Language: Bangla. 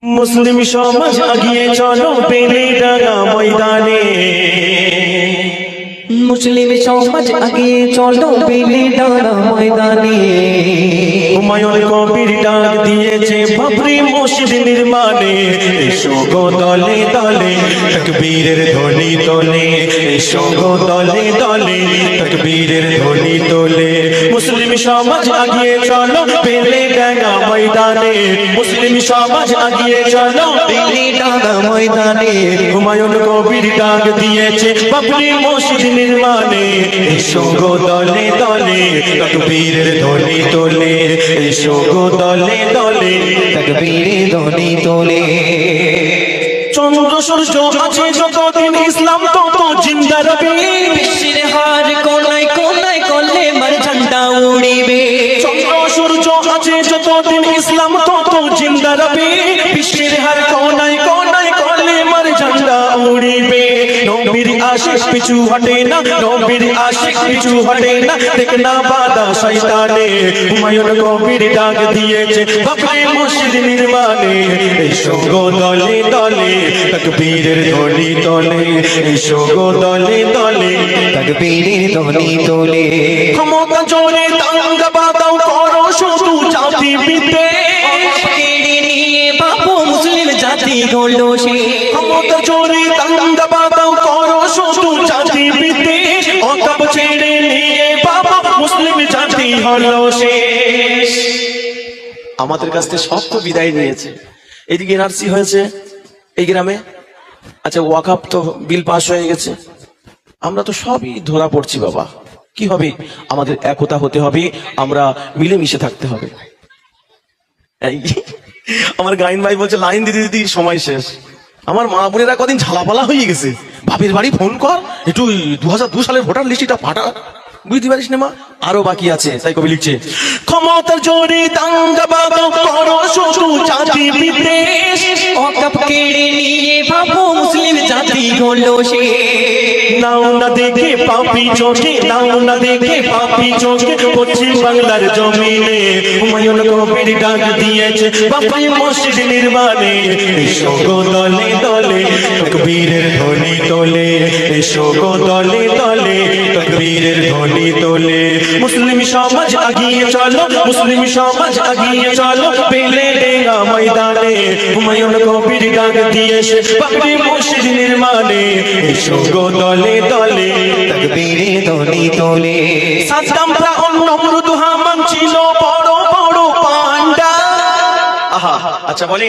मुस्लिम समाज आगिए चलो बेलेडांगा मैदाने মুসলিম সমাজ আগে চলো বেলেডাঙ্গা ময়দানে হুমায়ুন কবির ডাক দিয়েছে বাবরি মসজিদ নির্মাণে এসো গো দলে দলে তাকবীরের ধ্বনি তোলে এসো গো দলে দলে তাকবীরের ধ্বনি তোলে মুসলিম সমাজ আগিয়ে চলো বেলেডাঙ্গা ময়দানে মুসলিম সমাজ আগিয়ে চলো বেলেডাঙ্গা ময়দানে হুমায়ুন কবির ডাক দিয়েছে বাবরি মসজিদ নির্মাণে এসো গো দলে দলে তাকবীরের ধ্বনি তোলে এসো গো দলে দলে তাকবীরের ধ্বনি তোলে চন্দ্র সূর্য আছে যতদিন ইসলাম তত জিন্দা রবে বিশ্বের হার কোনায় কোনায় করলে মার ঝান্ডা উড়িবে চন্দ্র সূর্য আছে যতদিন ইসলাম তত জিন্দা রবে বিশ্বের হার কোনায় কোনায় করলে মার ঝান্ডা উড়িবে নবীর আশিক পিছু হটে না নবীর আশিক পিছু হটে না দেখনা বাধা শয়তানে হুমায়ুন কবির ডাক দিয়েছে বাবরি মসজিদ নির্মাণে এসো গো দলে দলে তাকবীরের ধ্বনি তোলে এসো গো দলে দলে তাকবীরের ধ্বনি তোলে ক্ষমতা জোরে দাঙ্গা বাঁধাও করো শুধু জাতি বিদ্বেষ কেড়ে নিয়ে বাবু মুসলিম জাতি গড়ল সে ক্ষমতা জোরে দাঙ্গা বাঁধাও করো শুধু জাতি বিদ্বেষ অতব ছেড়ে নিয়ে বাবা মুসলিম জাতি হলো শেষ। আমাদের কাছ থেকে সব তো বিদায় নিয়েছে। এদিকে এনআরসি হয়েছে এই গ্রামে, আচ্ছা ওয়াকআপ তো বিল পাস হয়ে গেছে, আমরা তো সবই ধরা পড়ছি বাবা। কি হবে? আমাদের একতা হতে হবে, আমরা মিলেমিশে থাকতে হবে। আমার গাইন ভাই বলছে লাইন দিতে দিতে সময় শেষ। আমার মা বোনেরা কদিন ঝালাপালা হয়ে গেছে, বাপের বাড়ি ফোন কর একটু 2002 সালের ভোটার লিস্টটা পাঠা, বুঝতে পারিস না মা, আরো বাকি আছে। তাই কবি লিখছে ক্ষমতার জোরে দাঙ্গা বাঁধাও করো শুধু জাতি বিদ্বেষ ওয়াকআপ কেড়ে নিয়ে বাবু মুসলিম জাতি গড়ল সে নাও না দেখে পাপি চোখে নাও না দেখে পাপি চোখে পশ্চিম বাংলার জমিনে হুমায়ুন কবির ডাক দিয়েছে বাবরি মসজিদ নির্মাণে এসো গো দলে দলে তাকবীরের ধ্বনি তোলে এসো গো দলে দলে তাকবীরের ধ্বনি তোলে মুসলিম সমাজ আগিয়ে চলো মুসলিম সমাজ আগিয়ে চলো বেলেডাঙ্গা ময়দানে হুমায়ুন কবির ডাক দিয়েছে বাবরি মসজিদ নির্মাণে এসো গো দলে দলে তাকবীরের ধ্বনি তোলে সাদ্দাম ফিরআউন নমরুদ হামান ছিল বড় বড় পান্ডা। আহা, আচ্ছা বলি